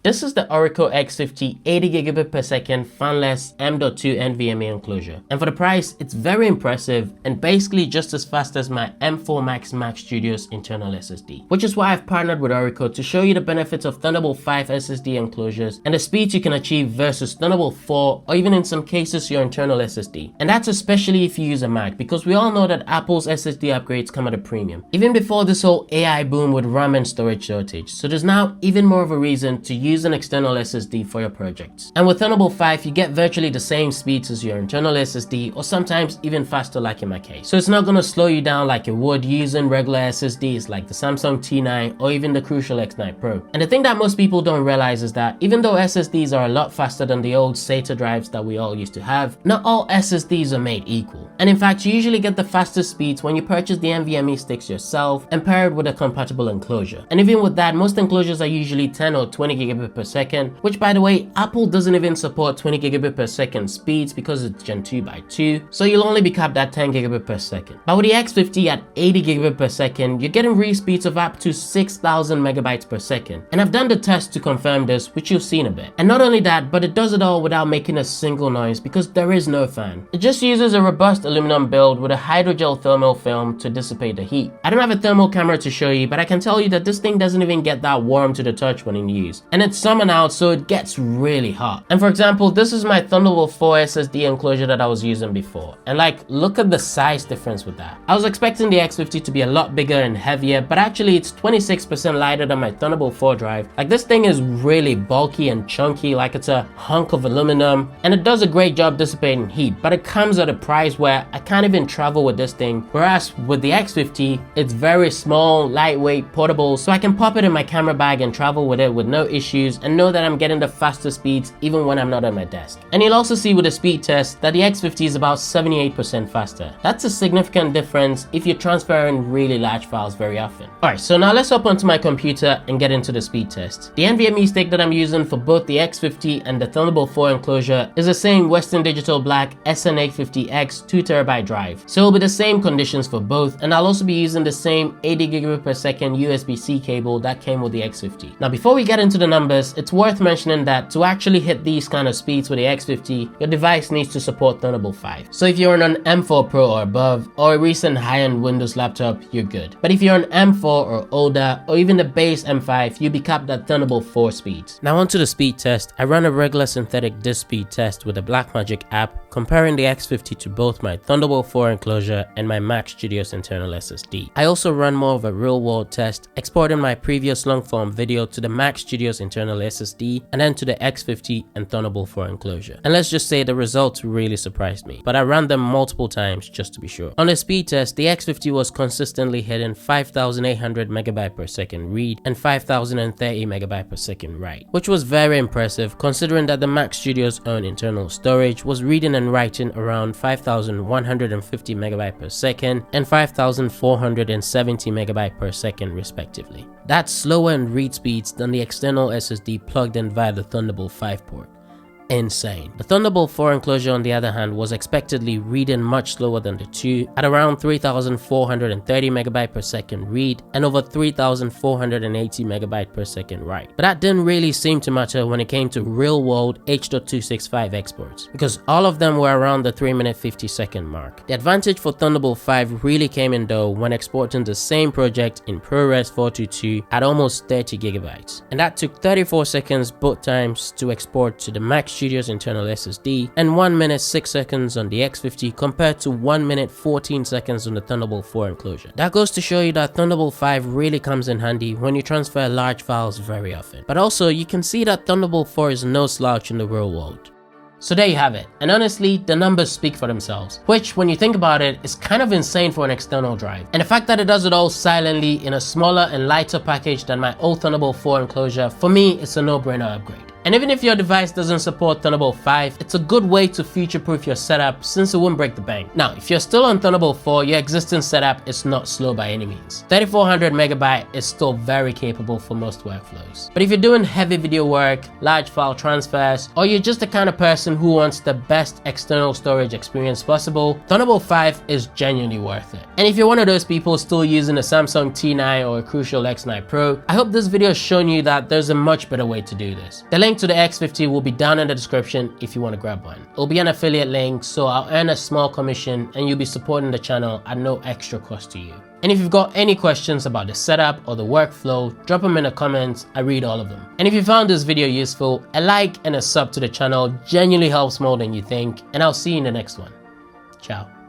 This is the Orico X50 80GB per second fanless M.2 NVMe enclosure, and for the price it's very impressive and basically just as fast as my M4 Max Studios internal SSD, which is why I've partnered with Orico to show you the benefits of Thunderbolt 5 SSD enclosures and the speeds you can achieve versus Thunderbolt 4 or even in some cases your internal SSD. And that's especially if you use a Mac, because we all know that Apple's SSD upgrades come at a premium, even before this whole AI boom with RAM and storage shortage. So there's now even more of a reason to use an external SSD for your projects. And with Thunderbolt 5 you get virtually the same speeds as your internal SSD, or sometimes even faster like in my case. So it's not going to slow you down like it would using regular SSDs like the Samsung T9 or even the Crucial X9 Pro. And the thing that most people don't realize is that even though SSDs are a lot faster than the old SATA drives that we all used to have, not all SSDs are made equal. And in fact you usually get the fastest speeds when you purchase the NVMe sticks yourself and pair it with a compatible enclosure. And even with that, most enclosures are usually 10 or 20 gigabit per second, which by the way, Apple doesn't even support 20 gigabit per second speeds because it's Gen 2x2, so you'll only be capped at 10 gigabit per second. But with the X50 at 80 gigabit per second, you're getting read speeds of up to 6,000 megabytes per second. And I've done the test to confirm this, which you've seen a bit. And not only that, but it does it all without making a single noise because there is no fan. It just uses a robust aluminum build with a hydrogel thermal film to dissipate the heat. I don't have a thermal camera to show you, but I can tell you that this thing doesn't even get that warm to the touch when in use. And it's summer now, so it gets really hot. And for example, this is my Thunderbolt 4 SSD enclosure that I was using before. And like, look at the size difference with that. I was expecting the X50 to be a lot bigger and heavier, but actually it's 26% lighter than my Thunderbolt 4 drive. Like, this thing is really bulky and chunky, like it's a hunk of aluminum, and it does a great job dissipating heat, but it comes at a price where I can't even travel with this thing. Whereas with the X50, it's very small, lightweight, portable, so I can pop it in my camera bag and travel with it with no issues and know that I'm getting the faster speeds even when I'm not at my desk. And you'll also see with the speed test that the X50 is about 78% faster. That's a significant difference if you're transferring really large files very often. Alright, so now let's hop onto my computer and get into the speed test. The NVMe stick that I'm using for both the X50 and the Thunderbolt 4 enclosure is the same Western Digital Black SN850X 2TB drive. So it'll be the same conditions for both, and I'll also be using the same 80 gigabit per second USB-C cable that came with the X50. Now before we get into the numbers, it's worth mentioning that to actually hit these kind of speeds with the X50, your device needs to support Thunderbolt 5. So if you're on an M4 Pro or above, or a recent high-end Windows laptop, you're good. But if you're an M4 or older, or even the base M5, you'll be capped at Thunderbolt 4 speeds. Now onto the speed test. I ran a regular synthetic disk speed test with the Blackmagic app, comparing the X50 to both my Thunderbolt 4 enclosure and my Mac Studios internal SSD. I also ran more of a real-world test, exporting my previous long-form video to the Mac Studios internal SSD and then to the X50 and Thunderbolt 4 enclosure. And let's just say the results really surprised me, but I ran them multiple times just to be sure. On the speed test, the X50 was consistently hitting 5,800 megabyte per second read and 5,030 megabyte per second write, which was very impressive considering that the Mac Studios own internal storage was reading and writing around 5,150 megabyte per second and 5,470 megabyte per second respectively. That's slower in read speeds than the external SSD plugged in via the Thunderbolt 5 port. Insane. The Thunderbolt 4 enclosure on the other hand was expectedly reading much slower than the two, at around 3,430 megabyte per second read and over 3,480 megabyte per second write. But that didn't really seem to matter when it came to real world H.265 exports, because all of them were around the 3-minute 50-second mark. The advantage for Thunderbolt 5 really came in though when exporting the same project in ProRes 422 at almost 30 gigabytes. And that took 34 seconds both times to export to the Mac Studios internal SSD and 1 minute 6 seconds on the X50 compared to 1 minute 14 seconds on the Thunderbolt 4 enclosure. That goes to show you that Thunderbolt 5 really comes in handy when you transfer large files very often. But also you can see that Thunderbolt 4 is no slouch in the real world. So there you have it, and honestly the numbers speak for themselves, which when you think about it is kind of insane for an external drive. And the fact that it does it all silently in a smaller and lighter package than my old Thunderbolt 4 enclosure, for me it's a no-brainer upgrade. And even if your device doesn't support Thunderbolt 5, it's a good way to future-proof your setup since it won't break the bank. Now, if you're still on Thunderbolt 4, your existing setup is not slow by any means. 3400 megabyte is still very capable for most workflows. But if you're doing heavy video work, large file transfers, or you're just the kind of person who wants the best external storage experience possible, Thunderbolt 5 is genuinely worth it. And if you're one of those people still using a Samsung T9 or a Crucial X9 Pro, I hope this video has shown you that there's a much better way to do this. The link to the X50 will be down in the description if you want to grab one. It'll be an affiliate link, so I'll earn a small commission and you'll be supporting the channel at no extra cost to you. And if you've got any questions about the setup or the workflow, drop them in the comments. I read all of them. And if you found this video useful, a like and a sub to the channel genuinely helps more than you think, and I'll see you in the next one. Ciao.